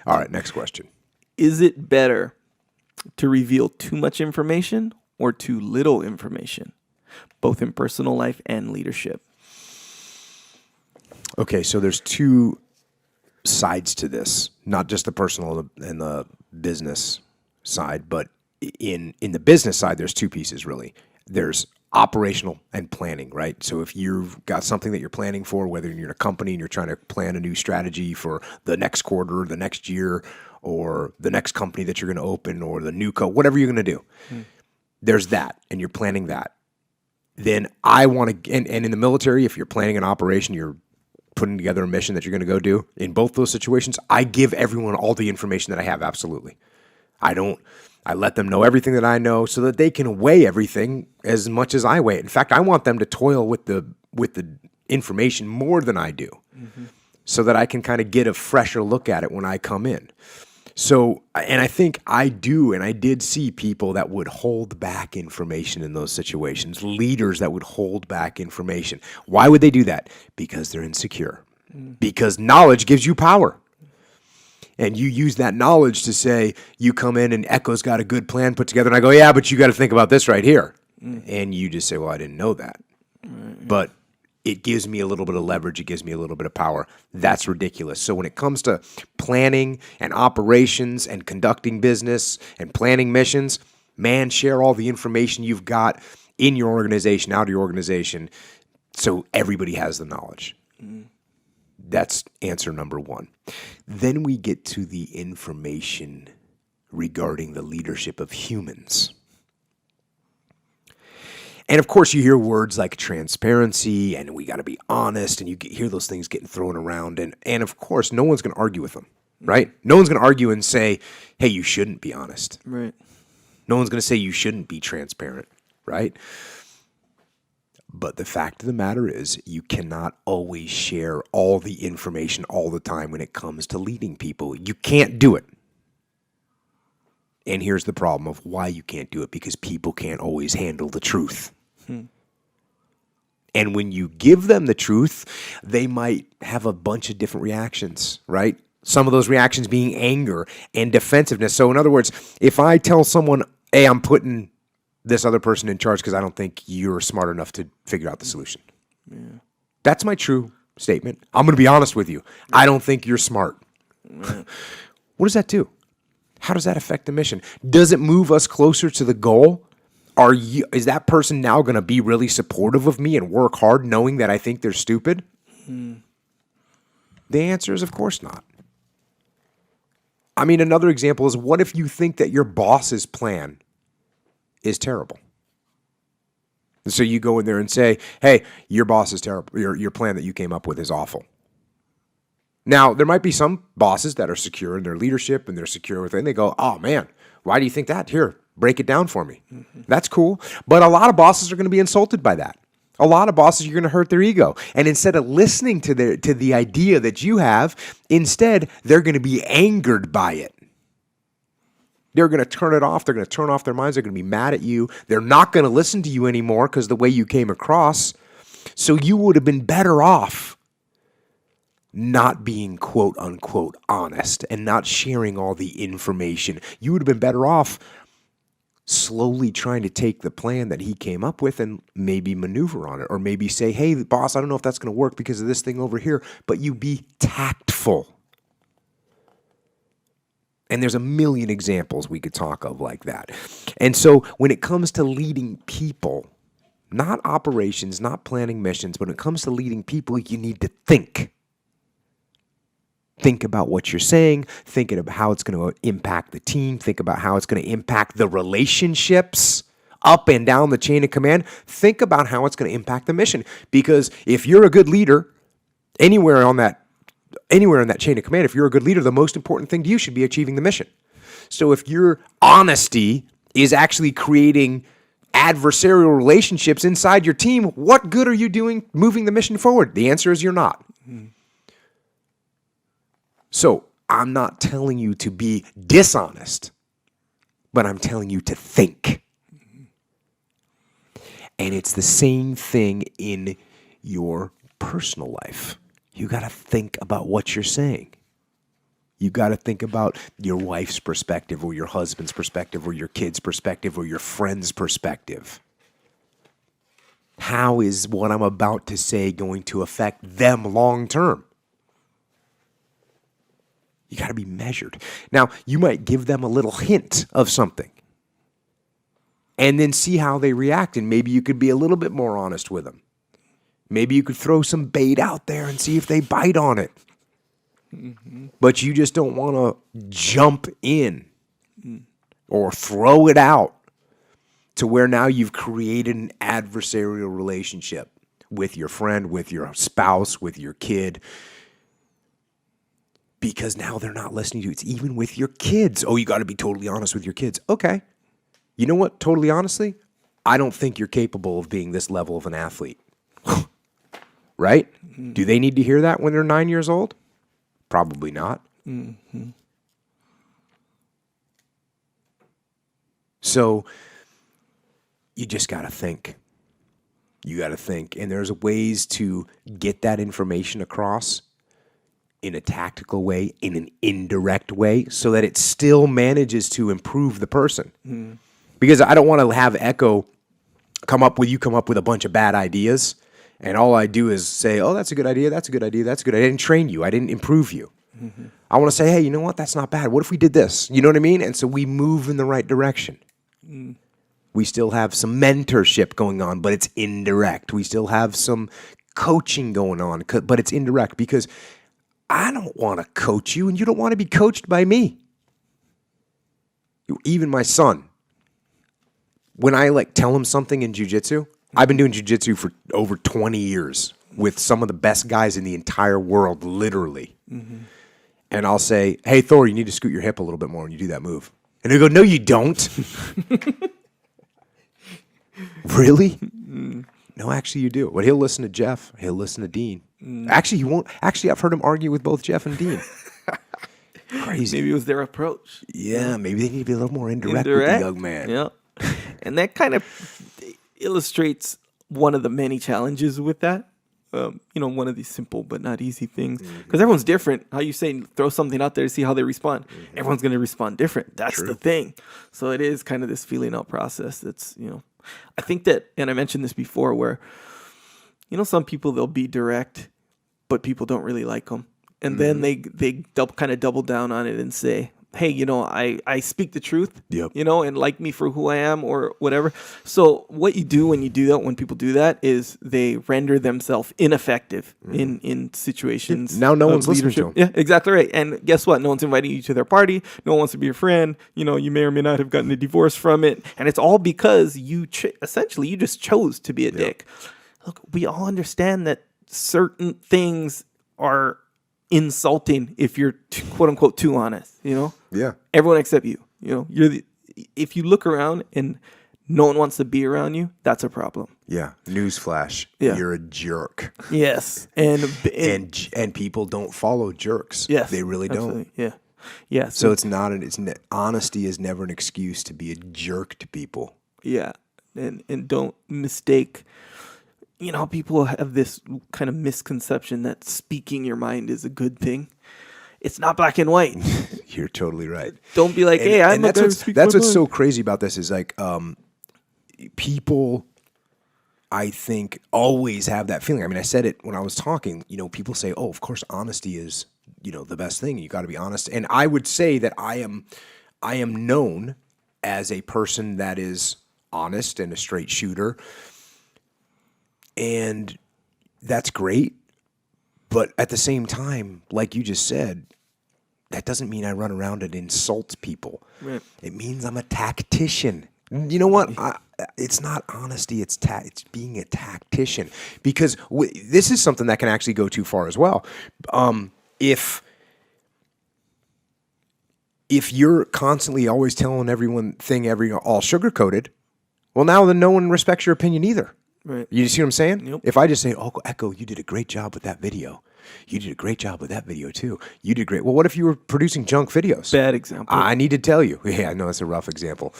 All right, next question. Is it better to reveal too much information or too little information, both in personal life and leadership? Okay, so there's two sides to this, not just the personal and the business side, but in the business side, there's two pieces really. There's operational and planning, right? So if you've got something that you're planning for, whether you're in a company and you're trying to plan a new strategy for the next quarter, the next year, or the next company that you're going to open, or the new whatever you're going to do, there's that, and you're planning that. Then I want to, and in the military, if you're planning an operation, you're putting together a mission that you're going to go do. In both those situations, I give everyone all the information that I have, absolutely. I let them know everything that I know so that they can weigh everything as much as I weigh it. In fact, I want them to toil with the information more than I do, so that I can kind of get a fresher look at it when I come in. So, and I think I did see people that would hold back information in those situations, leaders that would hold back information. Why would they do that? Because they're insecure. Because knowledge gives you power. And you use that knowledge to say, you come in and Echo's got a good plan put together. And I go, yeah, but you got to think about this right here. And you just say, well, I didn't know that. But it gives me a little bit of leverage. It gives me a little bit of power. That's ridiculous. So when it comes to planning and operations and conducting business and planning missions, man, share all the information you've got in your organization, out of your organization, so everybody has the knowledge. That's answer number one. Then we get to the information regarding the leadership of humans. And of course, you hear words like transparency and we got to be honest, and you hear those things getting thrown around. And of course, no one's going to argue with them, right? No one's going to argue and say, hey, you shouldn't be honest. Right. No one's going to say you shouldn't be transparent, right? But the fact of the matter is, you cannot always share all the information all the time when it comes to leading people. You can't do it. And here's the problem of why you can't do it, because people can't always handle the truth. And when you give them the truth, they might have a bunch of different reactions, right? Some of those reactions being anger and defensiveness. So in other words, if I tell someone, hey, I'm putting this other person in charge because I don't think you're smart enough to figure out the solution. Yeah. That's my true statement. I'm going to be honest with you. I don't think you're smart. Right. What does that do? How does that affect the mission? Does it move us closer to the goal? Is that person now going to be really supportive of me and work hard knowing that I think they're stupid? The answer is, of course not. I mean, another example is, what if you think that your boss's plan is terrible? And so you go in there and say, hey, your boss is terrible. Your plan that you came up with is awful. Now, there might be some bosses that are secure in their leadership and they're secure with it. And they go, oh, man, why do you think that? Here, break it down for me. That's cool. But a lot of bosses are going to be insulted by that. A lot of bosses, you're going to hurt their ego. And instead of listening to the idea that you have, instead, they're going to be angered by it. They're going to turn it off. They're going to turn off their minds. They're going to be mad at you. They're not going to listen to you anymore because the way you came across. So you would have been better off not being quote unquote honest and not sharing all the information. You would have been better off slowly trying to take the plan that he came up with and maybe maneuver on it, or maybe say, hey, boss, I don't know if that's going to work because of this thing over here, but you be tactful. And there's a million examples we could talk of like that. And so when it comes to leading people, not operations, not planning missions, but when it comes to leading people, you need to think. Think about what you're saying. Think about how it's going to impact the team. Think about how it's going to impact the relationships up and down the chain of command. Think about how it's going to impact the mission. Because if you're a good leader, anywhere in that chain of command, if you're a good leader, the most important thing to you should be achieving the mission. So if your honesty is actually creating adversarial relationships inside your team, what good are you doing moving the mission forward? The answer is you're not. So I'm not telling you to be dishonest, but I'm telling you to think. And it's the same thing in your personal life. You got to think about what you're saying. You got to think about your wife's perspective or your husband's perspective or your kid's perspective or your friend's perspective. How is what I'm about to say going to affect them long term? You got to be measured. Now, you might give them a little hint of something and then see how they react. And maybe you could be a little bit more honest with them. Maybe you could throw some bait out there and see if they bite on it. Mm-hmm. But you just don't want to jump in or throw it out to where now you've created an adversarial relationship with your friend, with your spouse, with your kid. Because now they're not listening to you. It's even with your kids. Oh, you got to be totally honest with your kids. Okay. You know what? Totally honestly, I don't think you're capable of being this level of an athlete. Right? Mm-hmm. Do they need to hear that when they're 9 years old? Probably not. Mm-hmm. So you just got to think. You got to think. And there's ways to get that information across in a tactical way, in an indirect way, so that it still manages to improve the person. Mm. Because I don't want to have Echo come up with a bunch of bad ideas, and all I do is say, oh, that's a good idea, that's a good idea, that's a good idea. I didn't train you. I didn't improve you. Mm-hmm. I want to say, hey, you know what? That's not bad. What if we did this? You know what I mean? And so we move in the right direction. Mm. We still have some mentorship going on, but it's indirect. We still have some coaching going on, but it's indirect because I don't want to coach you, and you don't want to be coached by me. Even my son, when I tell him something in jiu-jitsu, I've been doing jiu-jitsu for over 20 years with some of the best guys in the entire world, literally. Mm-hmm. And I'll say, hey, Thor, you need to scoot your hip a little bit more when you do that move. And he'll go, no, you don't. Really? Mm. No, actually, you do. But he'll listen to Jeff. He'll listen to Dean. Actually, he won't. Actually, I've heard him argue with both Jeff and Dean. Crazy. Maybe it was their approach. Yeah, maybe they need to be a little more indirect with the young man. Yeah. And that kind of illustrates one of the many challenges with that. One of these simple but not easy things. Because everyone's different. How you say, throw something out there to see how they respond. Mm-hmm. Everyone's going to respond different. That's True. The thing. So it is kind of this feeling out process that's, I think that, and I mentioned this before, where some people, they'll be direct, but people don't really like them. And then they kind of double down on it and say, hey, I speak the truth, yep. And like me for who I am or whatever. So what you do when you do that, when people do that, is they render themselves ineffective in situations. Now no one's listening to them. Yeah, exactly right. And guess what? No one's inviting you to their party. No one wants to be your friend. You may or may not have gotten a divorce from it. And it's all because you just chose to be a dick. Look, we all understand that certain things are insulting if you're quote unquote too honest, Yeah. Everyone except you. If you look around and no one wants to be around you, that's a problem. Yeah. Newsflash. Yeah. You're a jerk. Yes. And people don't follow jerks. Yes. They really absolutely. don't. Yeah. Yeah. So honesty is never an excuse to be a jerk to people. Yeah. And don't mistake. People have this kind of misconception that speaking your mind is a good thing. It's not black and white. You're totally right. Don't be like, hey, I'm a guy who speaks my mind. That's what's so crazy about this is people, I think, always have that feeling. I mean, I said it when I was talking. People say, oh, of course, honesty is, the best thing. You got to be honest. And I would say that I am known as a person that is honest and a straight shooter. And that's great. But at the same time, like you just said, that doesn't mean I run around and insult people. Right. It means I'm a tactician. You know what? It's not honesty. It's being a tactician. Because this is something that can actually go too far as well. If you're constantly always telling everyone all sugar-coated, well, now then no one respects your opinion either. Right. You see what I'm saying? Yep. If I just say, oh, Echo, you did a great job with that video. You did a great job with that video, too. You did great. Well, what if you were producing junk videos? Bad example. I need to tell you. Yeah, I know it's a rough example.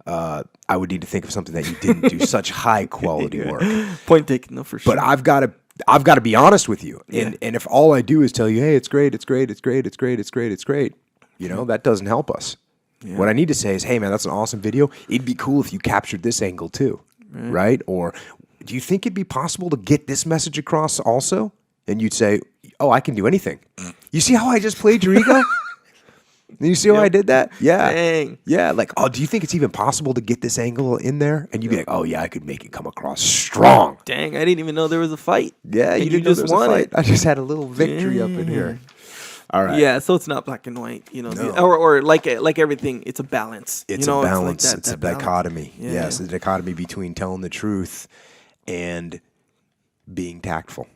I would need to think of something that you didn't do such high-quality work. Point taken, no, for sure. But I've got to I've got to be honest with you. Yeah. And if all I do is tell you, hey, it's great, it's great, it's great, it's great, it's great, it's great, that doesn't help us. Yeah. What I need to say is, hey, man, that's an awesome video. It'd be cool if you captured this angle too, right? Or do you think it'd be possible to get this message across also? And you'd say, oh, I can do anything. You see how I just played your ego? You see how I did that? Yeah. Dang. Yeah. Like, oh, do you think it's even possible to get this angle in there? And you'd be like, oh, yeah, I could make it come across strong. Dang, I didn't even know there was a fight. Yeah, and you didn't know just there was a won fight. it. I just had a little victory up in here. All right. Yeah, so it's not black and white, No. or like everything, it's a balance. It's a balance. It's a dichotomy. Yeah. Yes, the dichotomy between telling the truth and being tactful.